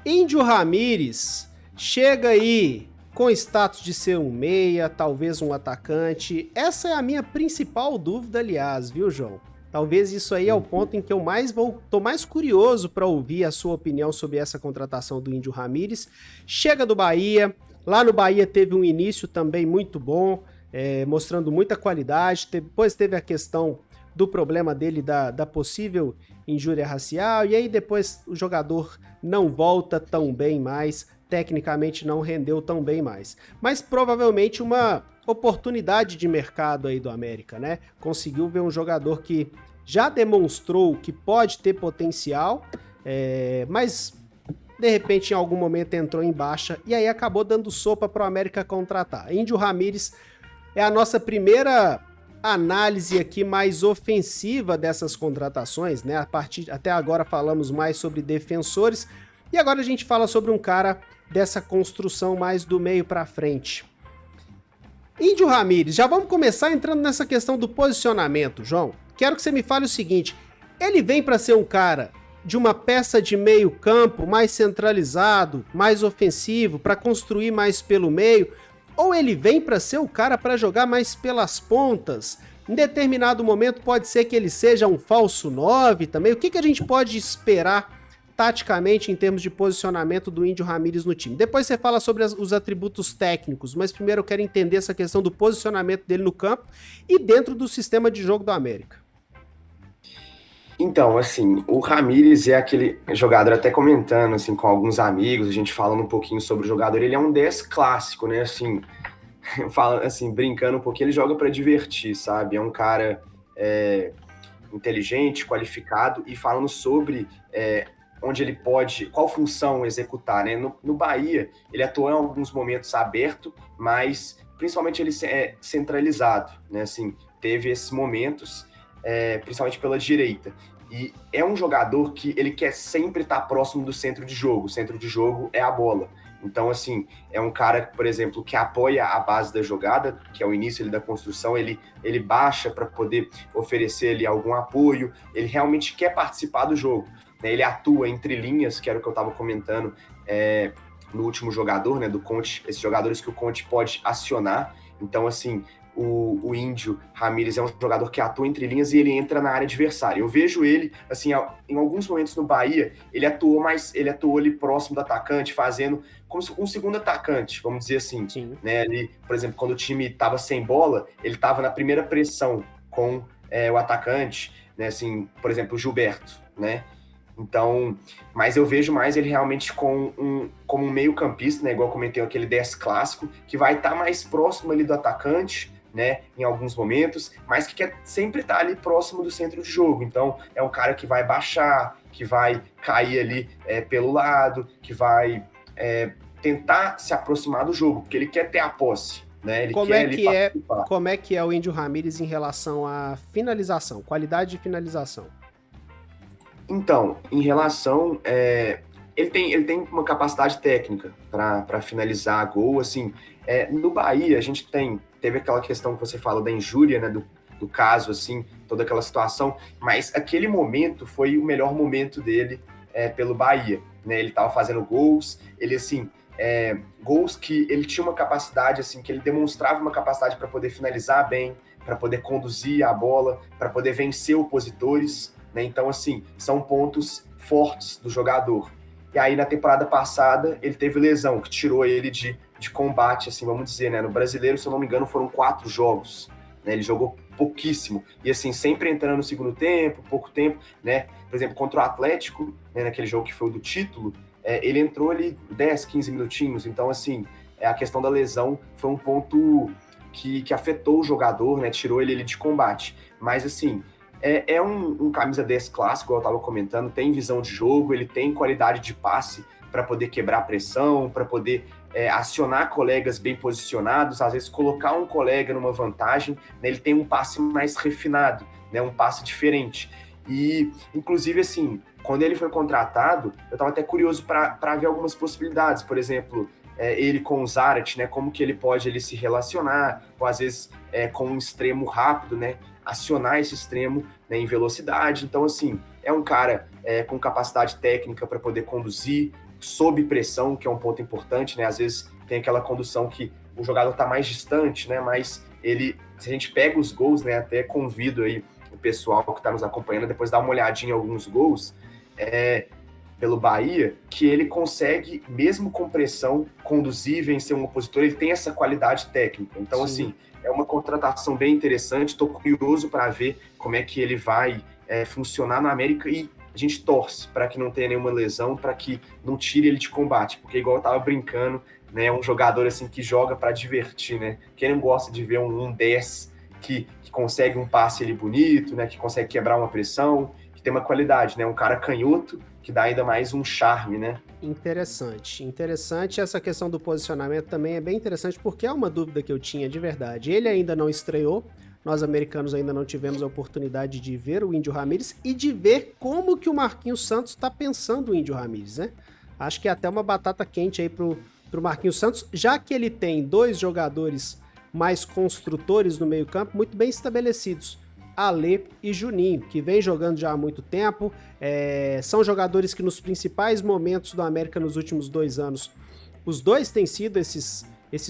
Índio Ramírez chega aí com status de ser um meia, talvez um atacante. Essa é a minha principal dúvida, aliás, viu, João? Talvez isso aí é o ponto em que eu tô mais curioso para ouvir a sua opinião sobre essa contratação do Índio Ramírez. Chega do Bahia, lá no Bahia teve um início também muito bom, mostrando muita qualidade. Depois teve a questão do problema dele da possível injúria racial, e aí depois o jogador não volta tão bem mais, tecnicamente não rendeu tão bem mais. Mas provavelmente uma oportunidade de mercado aí do América, né? Conseguiu ver um jogador que já demonstrou que pode ter potencial, mas de repente em algum momento entrou em baixa e aí acabou dando sopa para o América contratar. Índio Ramírez é a nossa primeira análise aqui mais ofensiva dessas contratações, né? Até agora falamos mais sobre defensores e agora a gente fala sobre um cara dessa construção mais do meio para frente. Índio Ramírez, já vamos começar entrando nessa questão do posicionamento, João. Quero que você me fale o seguinte, ele vem para ser um cara de uma peça de meio campo mais centralizado, mais ofensivo, para construir mais pelo meio, ou ele vem para ser o cara para jogar mais pelas pontas? Em determinado momento pode ser que ele seja um falso 9 também. O que a gente pode esperar taticamente em termos de posicionamento do Índio Ramírez no time? Depois você fala sobre os atributos técnicos, mas primeiro eu quero entender essa questão do posicionamento dele no campo e dentro do sistema de jogo do América. Então, assim, o Ramírez é aquele jogador, até comentando, assim, com alguns amigos, a gente falando um pouquinho sobre o jogador, ele é um 10 clássico, né, assim, fala, assim, brincando um pouquinho, ele joga para divertir, sabe, é um cara inteligente, qualificado, e falando sobre onde ele pode, qual função executar, né, no Bahia, ele atuou em alguns momentos aberto, mas principalmente ele é centralizado, né, assim, teve esses momentos, principalmente pela direita. E é um jogador que ele quer sempre estar próximo do centro de jogo. O centro de jogo é a bola. Então, assim, é um cara, por exemplo, que apoia a base da jogada, que é o início da construção, ele baixa para poder oferecer ali algum apoio, ele realmente quer participar do jogo. Né? Ele atua entre linhas, que era o que eu estava comentando no último jogador, né, do Conte, esses jogadores que o Conte pode acionar. Então, assim, o Índio Ramírez é um jogador que atua entre linhas e ele entra na área adversária. Eu vejo ele, assim, em alguns momentos no Bahia, ele atuou ali próximo do atacante, fazendo como um segundo atacante, vamos dizer assim. Sim. Né? Ali, por exemplo, quando o time estava sem bola, ele estava na primeira pressão com o atacante, né? Assim, por exemplo, o Gilberto, né? Então, mas eu vejo mais ele realmente como um meio campista, né? Igual eu comentei, aquele 10 clássico, que vai estar mais próximo ali do atacante, né, em alguns momentos, mas que quer sempre estar ali próximo do centro de jogo. Então, é um cara que vai baixar, que vai cair ali pelo lado, que vai tentar se aproximar do jogo, porque ele quer ter a posse, né? Ele quer ali participar. Como é que é o Índio Ramírez em relação à finalização, qualidade de finalização? Então, em relação... ele tem uma capacidade técnica para finalizar gol, assim... no Bahia, a gente teve aquela questão que você fala da injúria, né, do caso, assim, toda aquela situação, mas aquele momento foi o melhor momento dele pelo Bahia, né, ele estava fazendo gols, ele, assim, gols que ele tinha uma capacidade, assim, que ele demonstrava uma capacidade para poder finalizar bem, para poder conduzir a bola, para poder vencer opositores, né, então, assim, são pontos fortes do jogador. E aí, na temporada passada, ele teve lesão, que tirou ele de combate, assim, vamos dizer, né? No Brasileiro, se eu não me engano, foram 4 jogos, né? Ele jogou pouquíssimo. E, assim, sempre entrando no segundo tempo, pouco tempo, né? Por exemplo, contra o Atlético, né, naquele jogo que foi o do título, ele entrou ali 10, 15 minutinhos. Então, assim, a questão da lesão foi um ponto que afetou o jogador, né? Tirou ele de combate. Mas, assim... É um camisa 10 clássico, eu estava comentando, tem visão de jogo, ele tem qualidade de passe para poder quebrar a pressão, para poder acionar colegas bem posicionados, às vezes colocar um colega numa vantagem, né? Ele tem um passe mais refinado, né? Um passe diferente. E, inclusive, assim, quando ele foi contratado, eu estava até curioso para ver algumas possibilidades, por exemplo... ele com o Zarat, né, como que ele pode se relacionar, ou às vezes com um extremo rápido, né, acionar esse extremo, né, em velocidade. Então, assim, é um cara com capacidade técnica para poder conduzir, sob pressão, que é um ponto importante, né? Às vezes tem aquela condução que o jogador está mais distante, né? Mas se a gente pega os gols, né? Até convido aí o pessoal que está nos acompanhando depois dar uma olhadinha em alguns gols, pelo Bahia, que ele consegue, mesmo com pressão, conduzir, vencer um opositor, ele tem essa qualidade técnica. Então, assim, é uma contratação bem interessante, estou curioso para ver como é que ele vai funcionar na América e a gente torce para que não tenha nenhuma lesão, para que não tire ele de combate, porque igual eu tava brincando, né, um jogador assim que joga para divertir, né? Quem não gosta de ver um 10 que consegue um passe ali bonito, né, que consegue quebrar uma pressão, que tem uma qualidade, né? Um cara canhoto que dá ainda mais um charme, né? Interessante. Essa questão do posicionamento também é bem interessante, porque é uma dúvida que eu tinha de verdade. Ele ainda não estreou, nós americanos ainda não tivemos a oportunidade de ver o Índio Ramírez e de ver como que o Marquinhos Santos está pensando o Índio Ramírez, né? Acho que é até uma batata quente aí pro Marquinhos Santos, já que ele tem dois jogadores mais construtores no meio-campo, muito bem estabelecidos. Alê e Juninho, que vem jogando já há muito tempo, são jogadores que nos principais momentos do América nos últimos 2 anos, os dois têm sido esses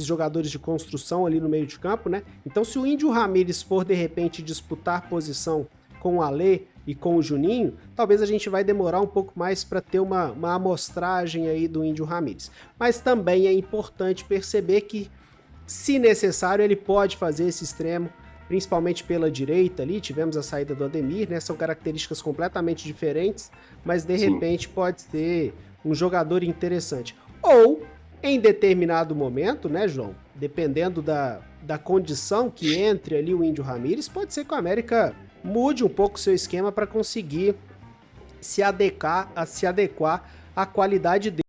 jogadores de construção ali no meio de campo, né? Então se o Índio Ramírez for de repente disputar posição com o Alê e com o Juninho, talvez a gente vai demorar um pouco mais para ter uma amostragem aí do Índio Ramírez. Mas também é importante perceber que, se necessário, ele pode fazer esse extremo, principalmente pela direita ali, tivemos a saída do Ademir, né? São características completamente diferentes, mas de repente pode ser um jogador interessante. Ou, em determinado momento, né, João? Dependendo da condição que entre ali o Índio Ramírez, pode ser que o América mude um pouco o seu esquema para conseguir se adequar à qualidade dele.